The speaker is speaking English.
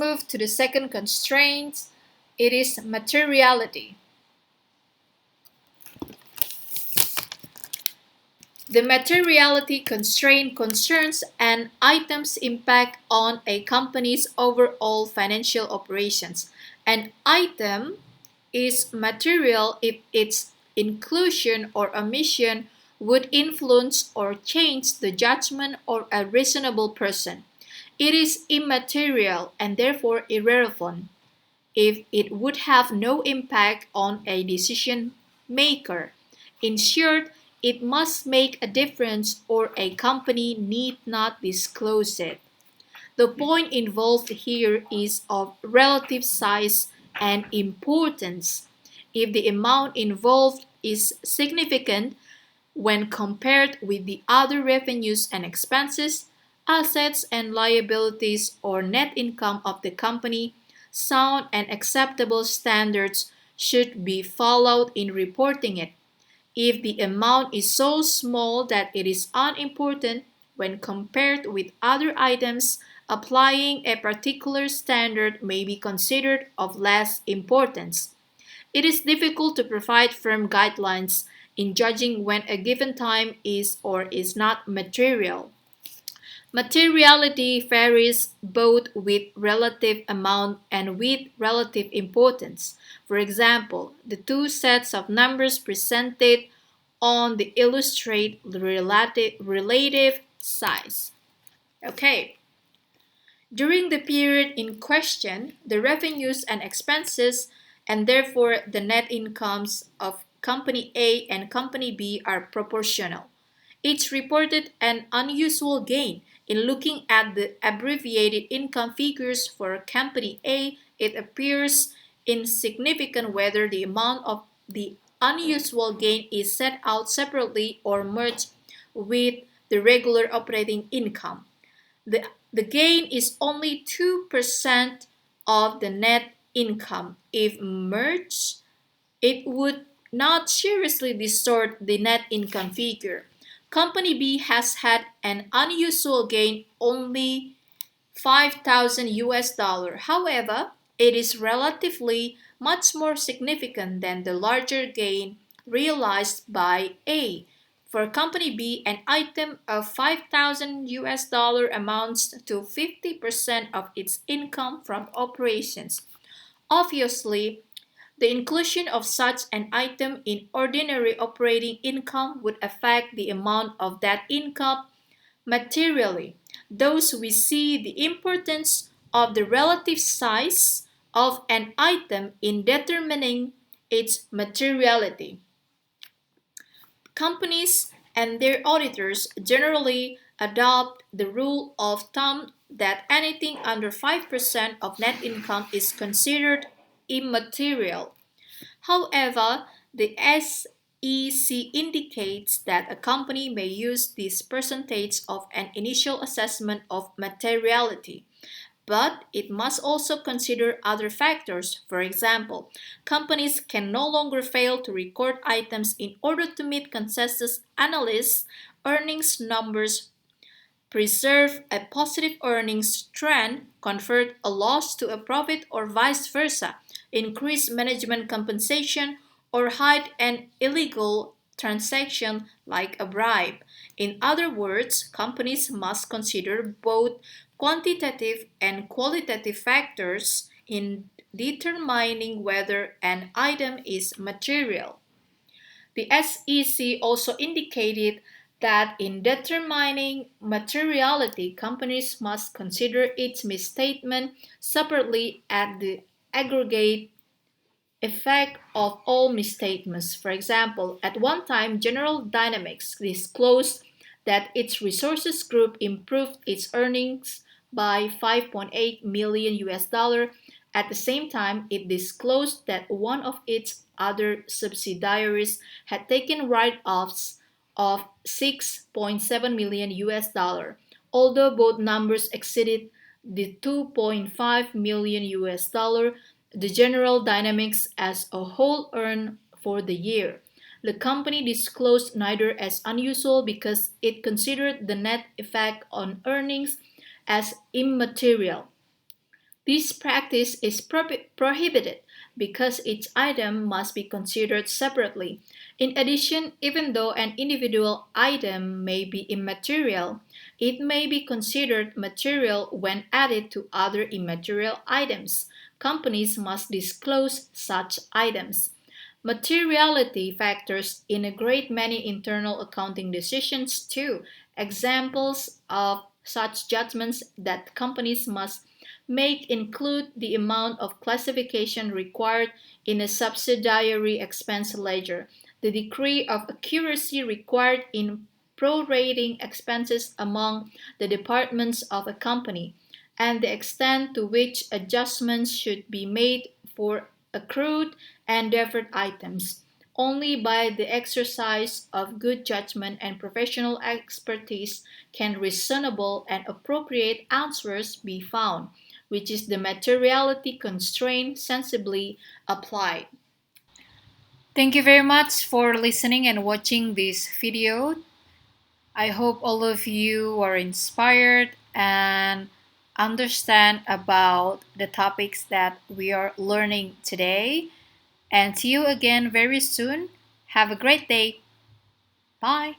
move to the second constraint. It is materiality. The materiality constraint concerns an item's impact on a company's overall financial operations. An item is material if its inclusion or omission would influence or change the judgment of a reasonable person. It is immaterial and therefore irrelevant if it would have no impact on a decision maker. In short, it must make a difference or a company need not disclose it. The point involved here is of relative size and importance. If the amount involved is significant when compared with the other revenues and expenses, assets and liabilities, or net income of the company, sound and acceptable standards should be followed in reporting it. If the amount is so small that it is unimportant when compared with other items, applying a particular standard may be considered of less importance. It is difficult to provide firm guidelines in judging when a given time is or is not material. Materiality varies both with relative amount and with relative importance. For example, the two sets of numbers presented on the illustrate relative size. Okay. During the period in question, the revenues and expenses, and therefore the net incomes of Company A and Company B, are proportional. Each reported an unusual gain. In looking at the abbreviated income figures for Company A, it appears insignificant whether the amount of the unusual gain is set out separately or merged with the regular operating income. The gain is only 2% of the net income. If merged, it would not seriously distort the net income figure. Company B has had an unusual gain, only 5,000 US dollar. However, it is relatively much more significant than the larger gain realized by A. For Company B, an item of 5,000 US dollar amounts to 50% of its income from operations. Obviously, the inclusion of such an item in ordinary operating income would affect the amount of that income materially. Thus, we see the importance of the relative size of an item in determining its materiality. Companies and their auditors generally adopt the rule of thumb that anything under 5% of net income is considered immaterial. However, the SEC indicates that a company may use this percentage of an initial assessment of materiality, but it must also consider other factors. For example, companies can no longer fail to record items in order to meet consensus analysts' earnings numbers, preserve a positive earnings trend, convert a loss to a profit, or vice versa, increase management compensation, or hide an illegal transaction like a bribe. In other words, companies must consider both quantitative and qualitative factors in determining whether an item is material. The SEC also indicated that in determining materiality, companies must consider each misstatement separately at the aggregate effect of all misstatements. For example, at one time, General Dynamics disclosed that its resources group improved its earnings by 5.8 million US dollar. At the same time, it disclosed that one of its other subsidiaries had taken write-offs of 6.7 million US dollar. Although both numbers exceeded the 2.5 million US dollar the General Dynamics as a whole earned for the year. The company disclosed neither as unusual because it considered the net effect on earnings as immaterial. This practice is prohibited because each item must be considered separately. In addition, even though an individual item may be immaterial, it may be considered material when added to other immaterial items. Companies must disclose such items. Materiality factors in a great many internal accounting decisions too. Examples of such judgments that companies must make include the amount of classification required in a subsidiary expense ledger, the degree of accuracy required in prorating expenses among the departments of a company, and the extent to which adjustments should be made for accrued and deferred items. Only by the exercise of good judgment and professional expertise can reasonable and appropriate answers be found, which is the materiality constraint sensibly applied. Thank you very much for listening and watching this video. I hope all of you are inspired and understand about the topics that we are learning today. And see you again very soon. Have a great day. Bye.